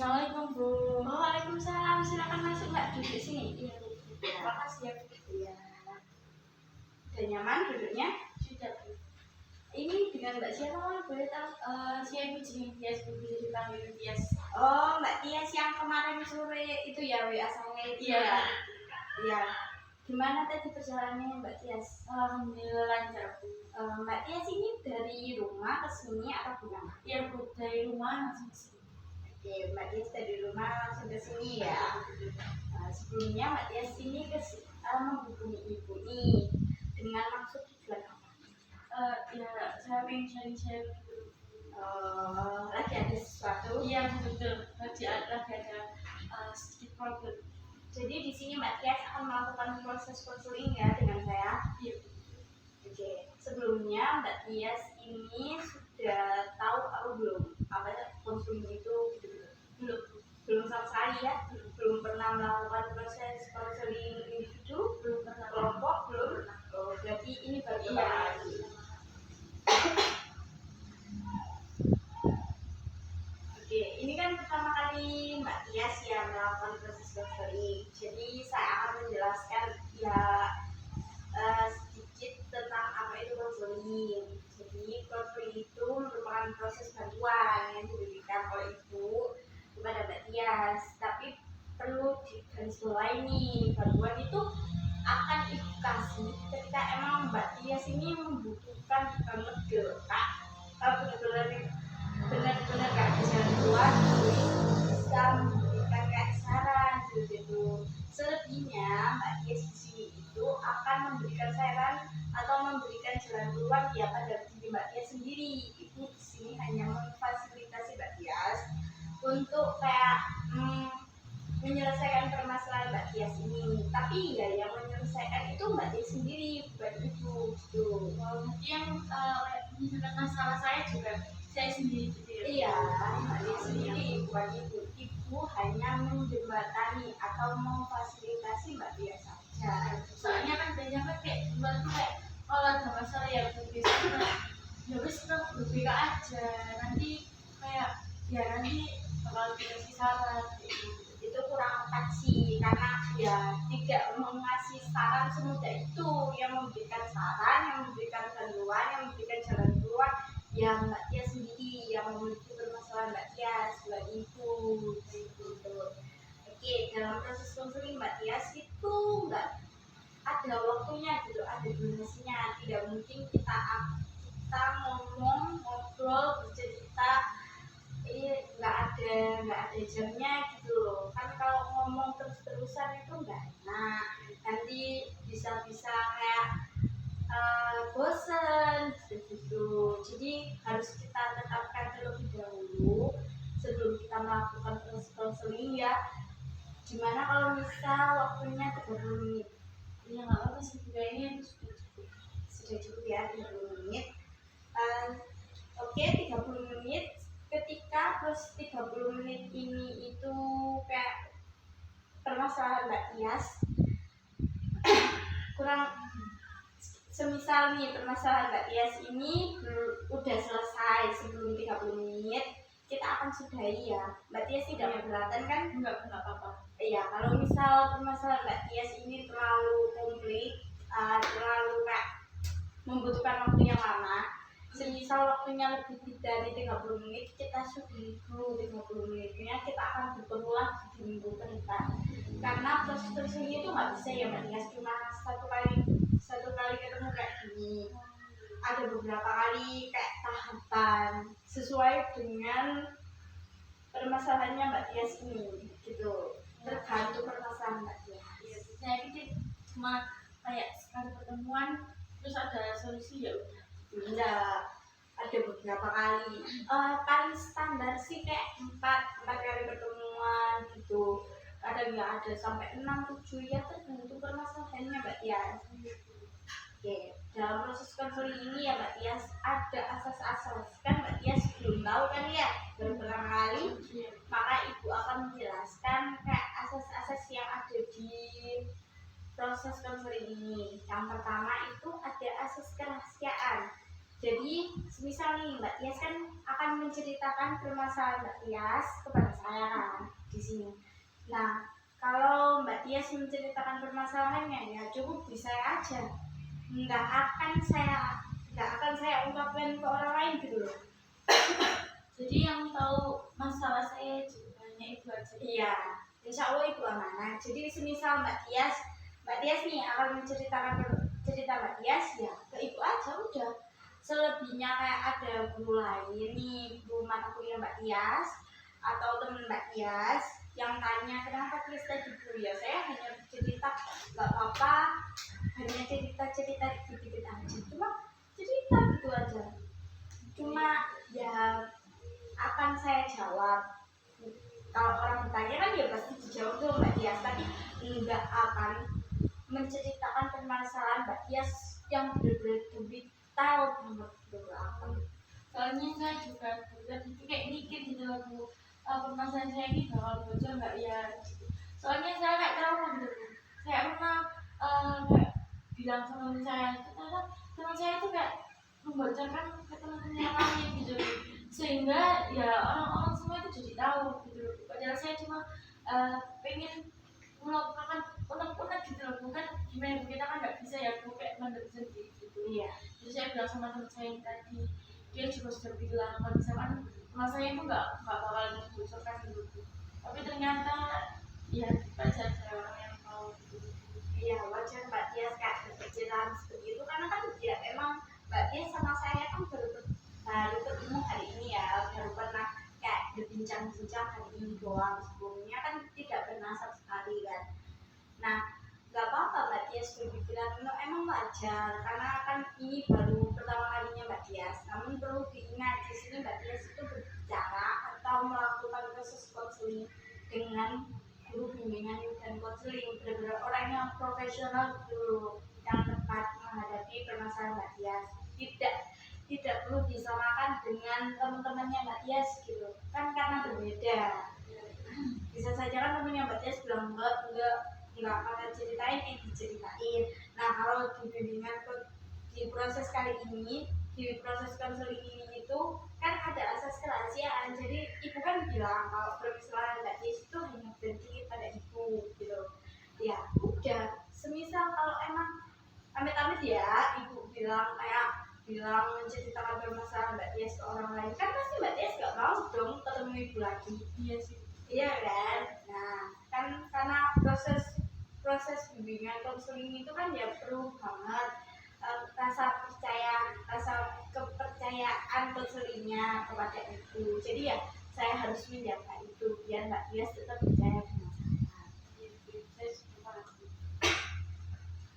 Assalamualaikum Bu. Waalaikumsalam, silakan masuk Mbak, duduk sini. Iya Bu. Makasih ya Bu. Iya. Udah nyaman duduknya? Sudah Bu. Ini dengan Mbak siapa Mas? Boleh tahu? Saya Ibu Jering Tias Bu, bisa dipanggil Tias. Oh, Mbak Tias yang kemarin sore itu ya WA saya itu. Iya. Iya. Gimana tadi perjalanannya Mbak Tias? Alhamdulillah lancar Bu. Mbak Tias ini dari rumah ke sini atau gimana? Iya Bu, dari rumah langsung ke sini. Oke, Mbak Tias dari rumah langsung ke sini ya. Sebelumnya Mbak Tias ini menghubungi Ibu nih dengan maksud tujuan apa? Ya saya pengen sharing-sharing gitu. Lagi ada sesuatu. Iya betul. Lagi ada sedikit problem. Jadi di sini Mbak Tias akan melakukan proses konseling ya dengan saya. Iya. Oke. Sebelumnya Mbak Tias ini sudah tahu atau belum apa konseling itu? Belum. Belum sama sekali ya. Belum pernah melakukan proses konseling individu. Belum pernah. Kelompok belum. Oh, berarti ini baru Iya. pertama kali. Oke, ini kan pertama kali Mbak Tias yang melakukan proses konseling. Jadi saya akan menjelaskan ya sedikit tentang apa itu konseling. Jadi konseling itu merupakan proses bantuan yang diberikan oleh ibu kepada Mbak Tias. Tapi perlu digarisbawahi nih, bantuan itu akan ibu kasih ketika emang Mbak Tias ini membutuhkan banget Kak. Benar-benar gak bisa keluar, bisa memberikan kayak saran gitu. Selebihnya Mbak Tias di sini itu akan memberikan saran atau memberikan jalan keluar ya pada diri Mbak Tias sendiri. Ibu di sini hanya memfasilitasi Mbak Tias untuk kayak menyelesaikan permasalahan Mbak Tias ini. Tapi ya yang menyelesaikan itu Mbak Tias sendiri, bukan ibu gitu. Berarti yang menyelesaikan masalah saya juga saya sendiri gitu ya. Iya, Mbak Tias sendiri, bukan ibu. Ibu hanya menjembatani atau memfasilitasi Mbak Tias saja. Soalnya kan banyak kan kayak gimana tuh kayak kalau ada masalah ya biasanya ya wis kita berbeda aja, nanti kayak ya nanti bakal dikasih saran gitu. Itu kurang tepat sih, karena ya tidak mengasih saran semudah itu. Yang memberikan saran, yang memberikan bantuan, yang memberikan jalan keluar ya Mbak Tias sendiri yang memiliki permasalahan Mbak Tias, bukan ibu gitu. Oke, dalam proses konseling Mbak Tias itu enggak ada waktunya gitu, ada durasinya. Tidak mungkin kita ngomong, ngobrol, bercerita nggak ada jamnya gitu loh. Kan kalau ngomong terus-terusan itu nggak enak, nanti bisa kayak bosen gitu. Jadi harus kita tetapkan terlebih dahulu sebelum kita melakukan proses konseling ya. Gimana kalau misal waktunya 30 menit? Ya nggak apa-apa sih, kayaknya itu Sudah cukup ya 30 menit. Oke, 30 menit. Ketika plus 30 menit ini itu kayak permasalahan Mbak Tias kurang, semisal nih permasalahan Mbak Tias ini udah selesai sebelum 30 menit, kita akan sudahi ya. Mbak Tias tidak keberatan kan? nggak apa-apa. Iya, kalau misal permasalahan Mbak Tias ini terlalu komplit, terlalu kayak membutuhkan waktu yang lama, semisal waktunya lebih dari 30 menit, kita sudahi dulu 30 menitnya, kita akan bertemu lagi di minggu ke depan. Karena proses ini itu nggak bisa ya Mbak Tias cuma satu kali ketemu kayak gini. Ada beberapa kali kayak tahapan sesuai dengan permasalahannya Mbak Tias ini gitu. Tergantung permasalahan Mbak Tias. Saya pikir cuma kayak sekali pertemuan terus ada solusi ya udah. Enggak, ada beberapa kali. Paling standar sih kayak 4 kali pertemuan gitu. Kadang ya ada sampai 6, 7 ya, tergantung permasalahannya Mbak Tias. Oke, dalam proses konseling ini ya Mbak Tias ada asas-asas. Kan Mbak Tias belum tahu kan ya, baru pertama kali. Maka ibu akan menjelaskan kayak asas-asas yang ada di proses konseling ini. Yang pertama itu ada asas kerahasiaan. Jadi, semisal nih Mbak Tias kan akan menceritakan permasalahan Mbak Tias kepada saya kan di sini. Nah, kalau Mbak Tias menceritakan permasalahannya ya cukup di saya aja. Nggak akan saya ungkapkan ke orang lain gitu loh. Jadi yang tahu masalah saya juga hanya itu aja. Iya, insya Allah itu amanah. Jadi semisal Mbak Tias nih akan menceritakan cerita Mbak Tias ya ke itu aja udah. Selebihnya kayak ada guru lain nih, guru mata kuliah Mbak Tias atau temen Mbak Tias yang tanya kenapa Tias tadi guru ya, saya hanya cerita nggak apa-apa, hanya cerita dikit-dikit aja, cuma cerita gitu aja. Cuma ya akan saya jawab. Kalau orang bertanya kan ya pasti dijawab tuh Mbak Tias, tapi nggak akan menceritakan permasalahan Mbak Tias yang benar-benar detail banget gitu apa. Soalnya saya juga itu kayak mikir gitu loh Bu, permasalahan saya ini bakal bocor nggak ya gitu. Soalnya saya kayak trauma gitu Bu, kayak pernah kayak bilang sama teman saya, ternyata teman saya itu kayak membocorkan ke teman-teman yang lain gitu, sehingga ya orang-orang semua itu jadi tahu gitu. Padahal saya cuma pengen melakukan unek-unek gitu loh, bukan gimana Bu, kita kan nggak bisa ya Bu kayak mandek sendiri gitu. Iya. Jadi saya bilang sama teman saya yang tadi, dia juga sudah bilang kalau misalkan masanya itu nggak bakal dibocorkan gitu, tapi ternyata ya kita saja orang yang tahu gitu. Iya, wajar Mbak Tias kayak berpikiran seperti itu karena kan ya emang Mbak Tias sama saya kan baru ketemu hari ini ya, baru pernah kayak berbincang-bincang hari ini doang, sebelumnya kan tidak pernah sama sekali kan. Nah, nggak apa-apa Mbak Tias berpikiran emang wajar karena kan ini baru pertama kalinya Mbak Tias. Namun perlu diingat di sini Mbak Tias itu berbicara atau melakukan proses konseling dengan guru bimbingan dan konseling, benar-benar orang yang profesional dulu yang tepat menghadapi permasalahan Mbak Tias. Tidak perlu disamakan dengan teman-temannya Mbak Tias gitu kan, karena berbeda. Bisa saja kan temannya Mbak Tias bilang enggak akan ceritain diceritain. Nah, kalau di bimbingan di proses kali ini, di proses konseling ini itu kan ada asas kerahasiaan. Jadi ibu kan bilang kalau permasalahan Mbak Tias itu hanya berhenti pada ibu gitu. Ya udah, semisal kalau emang amit-amit ya ibu bilang menceritakan permasalahan Mbak Tias ke orang lain, kan pasti Mbak Tias gak mau dong ketemu ibu lagi. Iya sih. Iya kan? Nah, kan karena proses bimbingan konseling itu kan ya perlu banget rasa kepercayaan konselingnya kepada ibu. Jadi ya saya harus menjaga itu biar Mbak Tias tetap percaya dengan saya.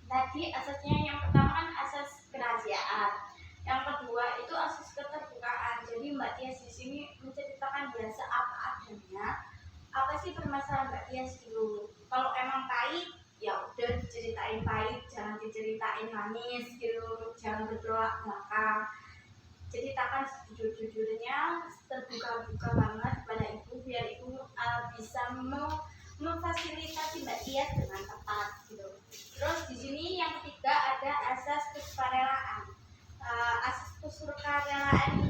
Tadi asasnya yang pertama kan asas kerahasiaan, yang kedua itu asas keterbukaan. Jadi Mbak Tias di sini menceritakan biasa apa adanya. Apa sih permasalahan Mbak Tias dulu? Kalau emang pahit, ya udah diceritain pahit, jangan diceritain manis gitu, jangan bertolak belakang. Ceritakan sejujur-jujurnya, terbuka-buka banget kepada ibu biar ibu bisa memfasilitasi Mbak Tias dengan tepat gitu. Terus di sini yang ketiga ada asas kesukarelaan. Asas kesukarelaan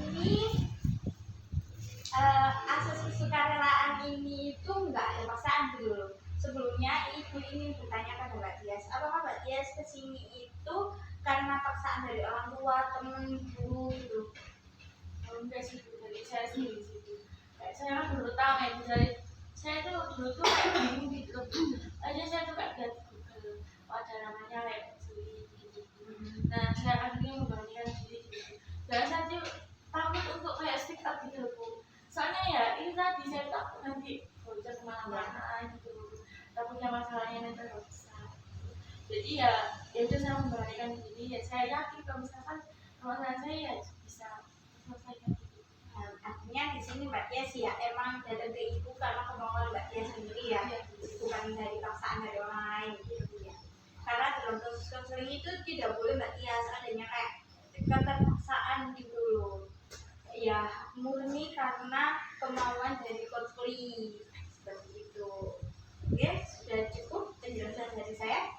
ini itu enggak ada paksaan dulu. Sebelumnya ibu ini bertanya pada Mbak Tias, apakah Mbak Tias kesini itu karena paksaan dari orang tua, temen, guru gitu? Enggak sih Bu, dari saya sendiri sih. Kayak saya kan dulu tahu ya Bu, dari saya tuh dulu tuh kayak bingung gitu. Aja saya tuh kayak lihat Google, ada namanya kayak konseling gitu. Nah saya akhirnya memberanikan diri gitu. Dan saya tuh takut untuk kayak speak up gitu loh Bu. Soalnya ya ini tadi saya takut nanti bocor kemana-mana gitu. Takutnya masalahnya nanti nggak bisa. Jadi ya itu saya memberanikan diri. Ya saya yakin kalau misalkan masalah saya ya bisa selesaikan. Artinya di sini Mbak Tias ya emang datang ke ibu karena kemauan Mbak Tias sendiri ya, bukan dari paksaan dari orang lain gitu ya. Karena dalam proses konseling itu tidak boleh Mbak Tias adanya kayak keterpaksaan gitu loh. Ya murni karena kemauan dari konseling seperti itu. Oke, sudah cukup penjelasan dari saya.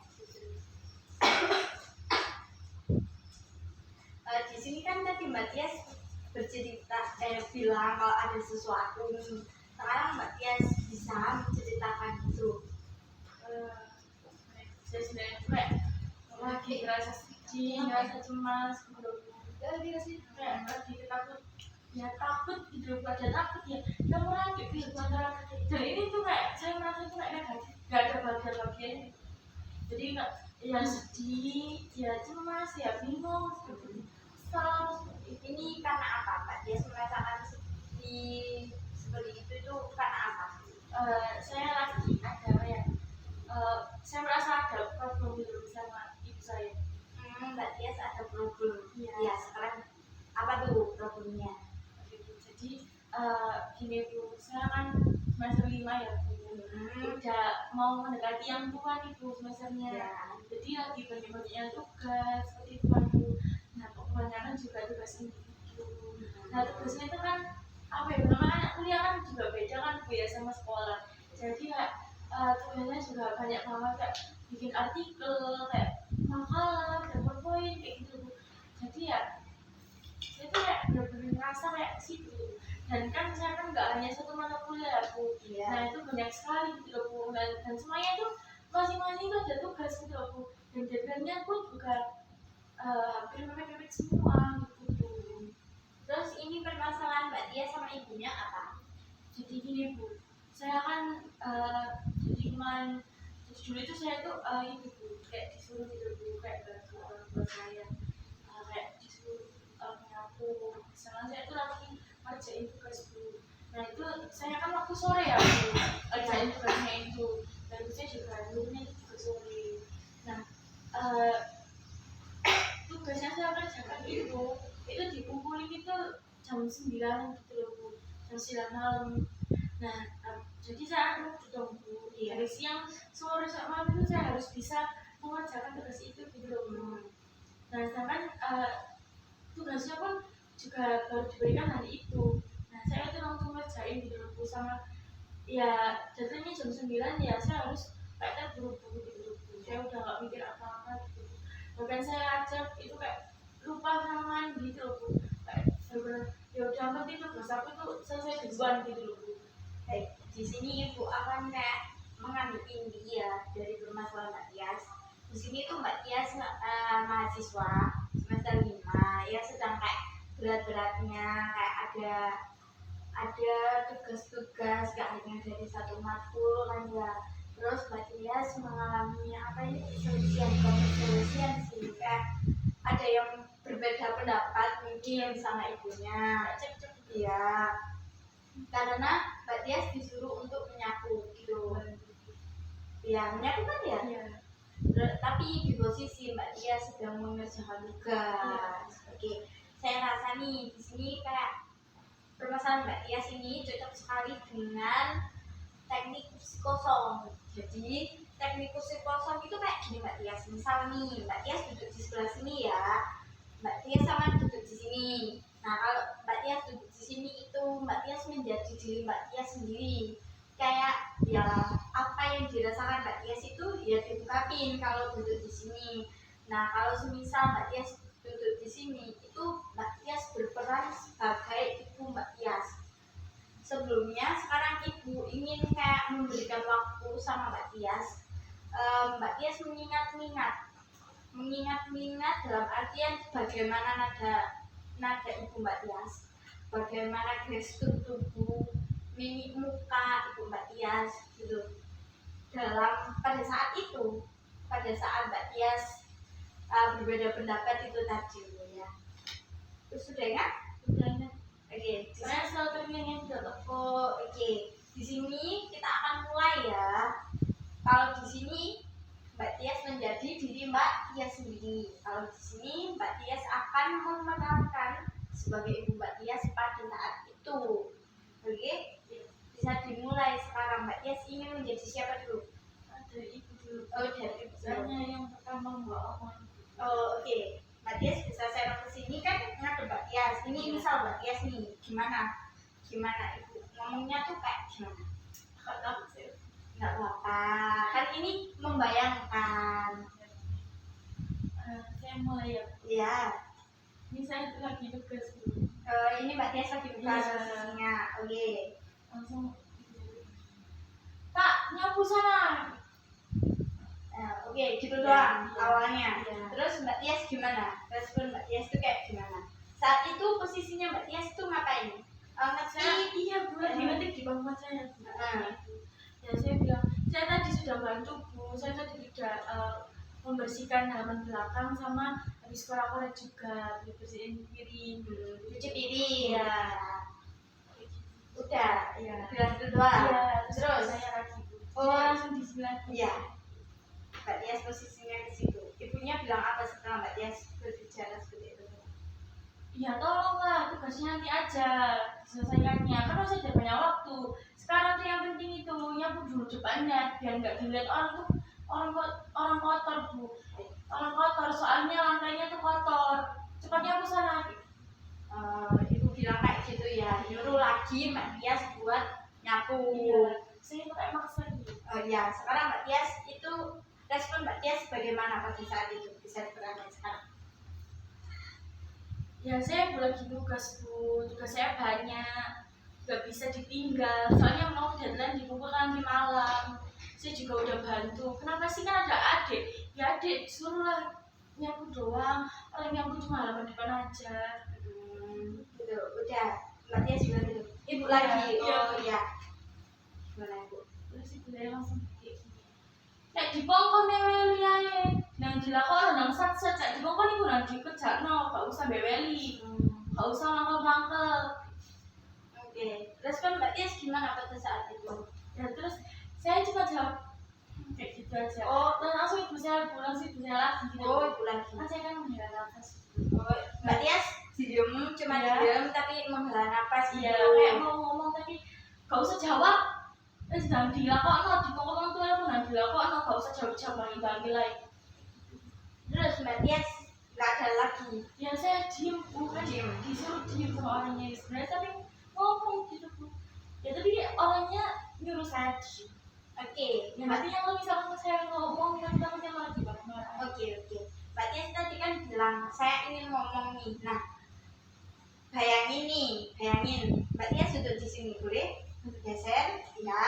Di sini kan tadi Mbak Tias bercerita bilang kalau ada sesuatu Sekarang Mbak Tias bisa menceritakan itu. Saya sebenarnya tuh kayak lagi ngerasa sedih, ngerasa cemas gitu. Kayak lagi takut, ya takut gitu, pada takut ya. Kamu lagi gitu antara, dan ini tuh kayak saya merasa tuh kayak negatif, gak ada bahagia-bahagianya. Jadi nggak, ya sedih, ya cemas, ya bingung, seperti kesal. Ini karena apa Mbak Tias merasakan seperti itu karena apa? Saya lagi ada kayak, saya merasa ada problem gitu sama ibu saya. Mbak Tias ada problem. Iya. Ya, sekarang apa tuh problemnya? Gitu. Jadi gini Bu, saya kan semester 5 ya Bu. Udah mau mendekati yang tua nih Bu semesternya. Ya. Jadi lagi banyak-banyaknya tugas seperti itu kan Bu. Nah kebanyakan juga tugas individu. Nah tugasnya itu kan apa ya, namanya anak kuliah kan juga beda kan Bu ya sama sekolah. Jadi kayak tugasnya juga banyak banget, kayak bikin artikel, kayak makalah, poin kayak gitu Bu. Jadi ya saya tuh kayak bener-bener ngerasa kayak situ. Dan kan saya kan nggak hanya satu mata kuliah Bu. Iya. Nah itu banyak sekali gitu loh Bu. Dan semuanya itu masing-masing itu ada tugas gitu loh Bu. Dan deadline-nya pun juga hampir mepet-mepet semua gitu Bu. Terus ini permasalahan Mbak Tias sama ibunya apa? Jadi gini Bu, saya kan jadi kemarin, jadi dulu itu saya tuh itu Bu, kayak disuruh gitu Bu, kayak bantu orang tua saya, kayak disuruh menyapu. Misalnya saya tuh lagi ngerjain tugas Bu. Nah itu saya kan waktu sore ya Bu, ngerjain tugasnya itu. Dan itu saya juga dulunya itu juga sore. Nah tugasnya saya kerjakan itu dikumpulin itu jam 9 gitu loh Bu, jam 9 malam. Nah jadi saya nunggu dong Bu, dari siang sore sampai malam itu saya harus bisa mengerjakan tugas itu gitu loh Bu. Nah sedangkan tugasnya pun juga baru diberikan hari itu. Nah saya itu langsung ngerjain gitu loh Bu, sama ya jadinya jam 9 ya saya harus kayak terburu-buru gitu loh Bu. Saya udah gak mikir apa-apa gitu. Bahkan saya ajak itu kayak lupa sama mandi gitu loh Bu, kayak bener-bener ya udah penting tugas aku tuh selesai duluan gitu loh Bu. Baik, di sini Ibu akan kayak mengambil inti ya dari permasalahan Mbak Tias. Di sini tuh Mbak Tias mahasiswa semester 5 ya, sedang kayak berat-beratnya, kayak ada tugas-tugas gak hanya dari satu matkul kan ya. Terus Mbak Tias mengalami apa ini, perselisihan sih, kayak ada yang berbeda pendapat mungkin sama ibunya. Iya, karena Mbak Tias disuruh untuk menyapu gitu. Ya, menyapu kan ya? Iya. Tapi di posisi Mbak Tias sedang mengerjakan tugas. Oke, saya rasa nih di sini kayak permasalahan Mbak Tias ini cocok sekali dengan teknik kosong. Jadi teknik kosong itu kayak gini Mbak Tias. Misal nih Mbak Tias duduk di sebelah sini ya, Mbak Tias sama duduk di sini. Nah kalau Mbak Tias duduk di sini itu Mbak Tias menjadi diri Mbak Tias sendiri. Kayak ya apa yang dirasakan Mbak Tias itu ya diungkapin kalau duduk di sini. Nah kalau semisal Mbak Tias duduk di sini itu Mbak Tias berperan sebagai ibu Mbak Tias. Sebelumnya sekarang ibu ingin kayak memberikan waktu sama Mbak Tias. Mbak Tias mengingat dalam artian bagaimana nada ibu Mbak Tias, bagaimana gestur tubuh, mimik muka ibu Mbak Tias gitu. Pada saat Mbak Tias berbeda pendapat itu tadi ya. Terus sudah ya? Udah ingat. Oke, Saya selalu teringat gitu. Oke, di sini kita akan mulai ya. Kalau di sini Mbak Tias menjadi diri Mbak Tias sendiri. Kalau di sini Mbak Tias akan memerankan sebagai ibu Mbak Tias pada saat itu. Oke, bisa dimulai sekarang. Mbak Tias ingin menjadi siapa dulu? Dari ibu dulu. Oh, dari ibu. Misalnya yang pertama Mbak Omar. Oh, oke. Mbak Tias bisa saya ke sini kan ngadep Mbak Tias. Ini misal Mbak Tias nih, gimana ibu ngomongnya tuh kayak gimana? Gak tahu sih. Nggak apa-apa, kan ini membayangkan. Saya mulai ya. Ya, Ini saya lagi tugas dulu. ini Mbak Tias lagi buka Iya. posisinya. Oke. Langsung nyapu sana. Oke, gitu Iya, doang iya. awalnya. Iya. Terus Mbak Tias gimana? Respon Mbak Tias itu kayak gimana? Saat itu posisinya Mbak Tias itu ngapain? Saya Ngetik. iya Bu, lagi ngetik di bangku saya Bu. Heeh. Ya saya bilang, saya tadi sudah bantu Bu, saya tadi sudah membersihkan halaman belakang sama habis korak-korak juga, bersihin piring. Cuci piring. Iya. Udah. Iya. Bilang itu doang. Iya, Terus. saya lagi Bu. Oh. Saya langsung di sini lagi. Iya. Mbak Tias posisinya ke situ. Ibunya bilang apa setelah Mbak Tias berbicara seperti itu? Ya tolonglah, tugasnya nanti aja diselesaikannya. Kan masih ada banyak waktu. Sekarang tuh yang penting itu nyapu dulu depannya biar nggak dilihat orang tuh orang kotor Bu. Orang kotor soalnya lantainya tuh kotor. Cepat nyapu sana. Ibu bilang kayak gitu ya. Nyuruh lagi Mbak Tias buat nyapu. Iya. Saya pakai maksa gitu. Oh iya, sekarang Mbak Tias itu respon Mbak Tias bagaimana pada saat itu? Bisa diterangkan sekarang. Ya saya lagi tugas Bu, tugas saya banyak, nggak bisa ditinggal. Soalnya mau deadline dikumpul nanti malam. Saya juga udah bantu. Kenapa sih kan ada adik? Ya adik suruhlah nyapu doang. Orang nyapu cuma halaman depan aja. Gitu, udah Mbak Tias juga gitu. Ibu lagi. Iya. Oh iya. Gimana Ibu? Terus ibu saya langsung kayak gini. Nek dipongkon meweli ae. Nang dilakoni nang sat-sat nek dipongkon iku nang dikejakno, gak usah beweli. Gak usah mangkel-mangkel. Oke. Respon Mbak Tias gimana pada saat itu? Ya terus saya cuma jawab kayak gitu aja. Oh. Terus langsung ibu saya pulang sih ibu saya lagi gitu. Oh, ibu lagi. Kan saya kan menghela nafas. Oh, Mbak Tias diem, cuma Iya. diem tapi menghela napas gitu. Iya, kayak mau ngomong tapi gak usah jawab. Terus jangan dilakoni, dipongkon tuh aku nang dilakoni, gak usah jawab-jawab bangil lagi. Terus Mbak Tias nggak ada lagi. Ya saya diem, bukan Diem. disuruh diem sama orangnya sebenarnya tapi ngomong gitu Bu. Ya tapi orangnya nyuruh saya diem. Oke. Ya nanti kalau misalkan saya ngomong nanti takutnya malah dimarah-marah. Oke. Mbak Tias tadi kan bilang saya ingin ngomong nih. Nah, bayangin Mbak Tias duduk di sini boleh geser ya.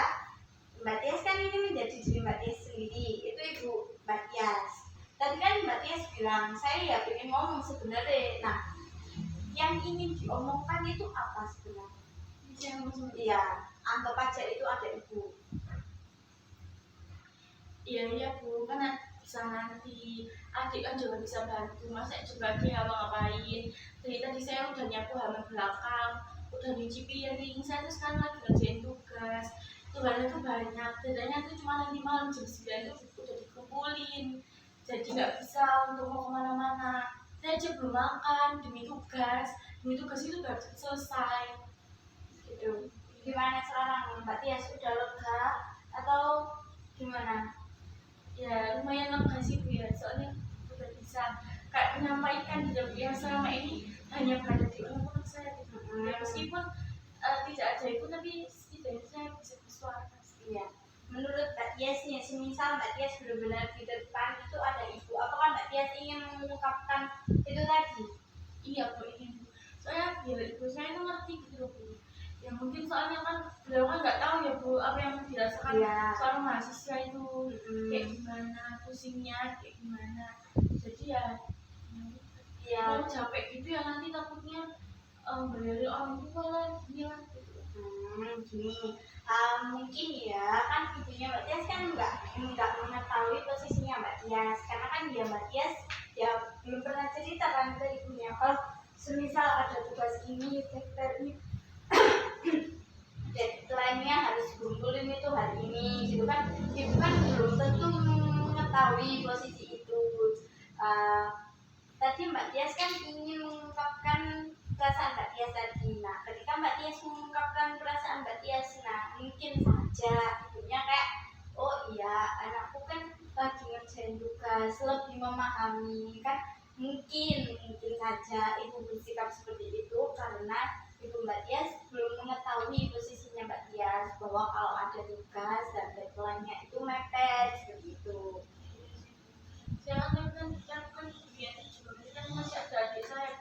Mbak Tias kan ini menjadi diri Mbak Tias sendiri. Itu Ibu Mbak Tias. Tadi kan Mbak Tias bilang saya ya pengen ngomong sebenarnya. Nah, yang ingin diomongkan itu apa sebenarnya? Saya ngomong Iya, anggap aja itu ada Ibu. iya Bu, kan bisa nanti adik kan juga bisa bantu, masa juga dia ngapain. Dari tadi saya udah nyapu halaman belakang, udah nyuci piring, saya tuh sekarang lagi ngerjain tugas. Tugasnya tuh banyak, bedanya tuh cuma nanti malam jam 9 tuh udah dikumpulin. Jadi nggak bisa untuk mau kemana-mana. Saya aja belum makan demi tugas itu udah selesai. Gitu. Gimana sekarang Mbak Tias udah lega atau gimana? Ya lumayan lega sih Bu ya, soalnya udah bisa kayak menyampaikan tidak yang selama ini hanya berada di otak saya gitu. Ya meskipun tidak ada itu tapi setidaknya saya bisa bersuara. Iya. Menurut Mbak Tias nih, semisal Mbak Tias benar-benar di depan itu ada Ibu, apakah Mbak Tias ingin mengungkapkan itu tadi? Iya Bu ini Bu. Soalnya biar ibu saya itu ngerti gitu loh Bu. Ya mungkin soalnya kan beliau kan nggak tahu ya Bu apa yang dirasakan Iya. seorang mahasiswa itu kayak gimana, pusingnya kayak gimana. Jadi ya Iya. kalau capek gitu ya nanti takutnya dari orang tua lah bilang gitu. Gini, mungkin ya kan ibunya Mbak Tias kan nggak mengetahui posisinya Mbak Tias karena kan dia Mbak Tias ya belum pernah cerita kan ke ibunya kalau semisal ada tugas ini deadline-nya harus kumpulin itu hari ini gitu kan ibu kan belum tentu mengetahui posisi itu. Tadi Mbak Tias kan ingin mengungkapkan perasaan Mbak Tias tadi. Nah, ketika Mbak Tias mengungkapkan perasaan Mbak Tias, nah mungkin saja ibunya kayak, oh iya, anakku kan lagi ngerjain tugas, lebih memahami kan. Mungkin saja ibu bersikap seperti itu karena ibu Mbak Tias belum mengetahui posisinya Mbak Tias bahwa kalau ada tugas dan deadline-nya itu mepet seperti itu. Saya kan dia juga kan masih ada adik saya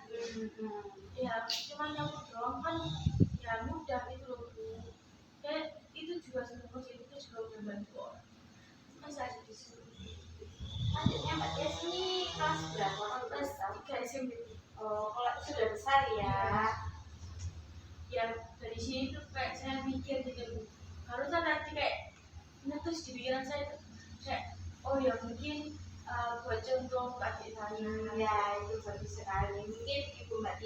ya cuma yang doang kan ya mudah itu loh Bu. Ya itu juga sebenarnya itu juga udah bantu kelas berapa? kelas 3 SMP. Oh, kalau sudah besar ya. Ya dari sini tuh kayak saya mikir gitu, harusnya nanti kayak ngetus di pikiran saya tuh kayak oh ya mungkin buat contoh ke adik saya. Ya, itu bagus sekali. Mungkin Ibu Mbak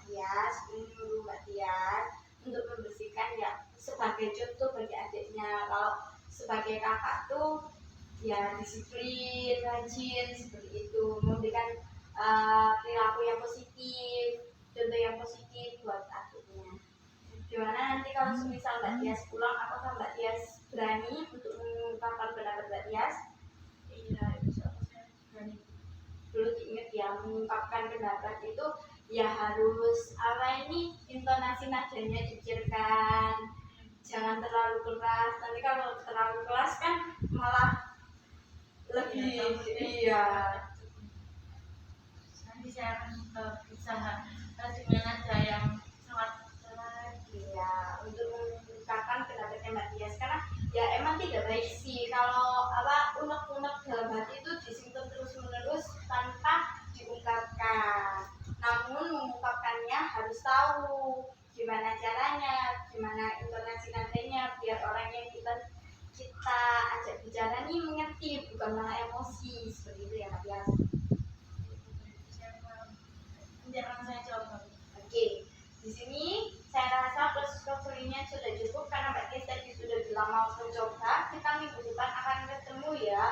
Tias menyuruh Mbak Tias untuk membersihkan ya sebagai contoh bagi adiknya. Kalau sebagai kakak tuh ya disiplin, rajin seperti itu, memberikan perilaku yang positif, contoh yang positif buat adiknya. Gimana nanti kalau semisal Mbak Tias pulang, apakah Mbak Tias berani untuk mengungkapkan pendapat Mbak Tias? Iya, insya Allah saya berani. Dulu diingat ya, mengungkapkan pendapat itu ya harus apa ini, intonasi nadanya dipikirkan, jangan terlalu keras. Nanti kalau terlalu keras kan malah lebih iya. Nanti saya akan berusaha dengan nada yang sangat pelan. Iya, untuk mengungkapkan pendapatnya Mbak Tias, karena ya emang tidak baik sih kalau apa unek-unek dalam hati itu disimpan terus-menerus tanpa diungkapkan. Namun mengungkapkannya harus tahu gimana caranya, gimana intonasi nadanya biar orang yang kita ajak bicara nih mengerti, bukan malah emosi seperti itu ya Mbak Tias. Nanti akan saya coba. Oke, di sini saya rasa proses counselingnya sudah cukup karena Mbak Tias tadi sudah bilang mau mencoba. Kita minggu depan akan ketemu ya.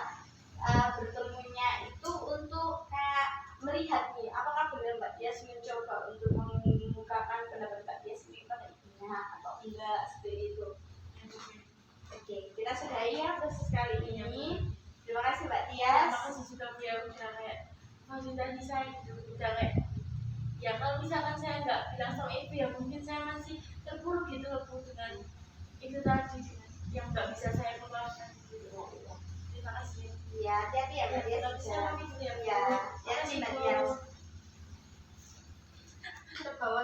Bertemunya itu untuk kayak melihat nih, apakah benar Mbak Tias mencoba untuk mengungkapkan pendapat Mbak Tias ini pada ibunya atau enggak seperti itu. Oke, kita sudahi ya proses kali ini. Terima kasih Mbak Tias. Terima kasih sudah udah kayak konsultasi saya gitu, udah kayak ya kalau misalkan saya nggak bilang sama ibu ya mungkin saya masih terpuruk gitu loh Bu, dengan itu tadi dengan yang nggak bisa saya keluarkan gitu. Terima kasih. Iya, hati-hati ya Mbak Tias. Kalau bisa pamit dulu ya Bu. Ya, hati-hati Mbak Tias. Terbawa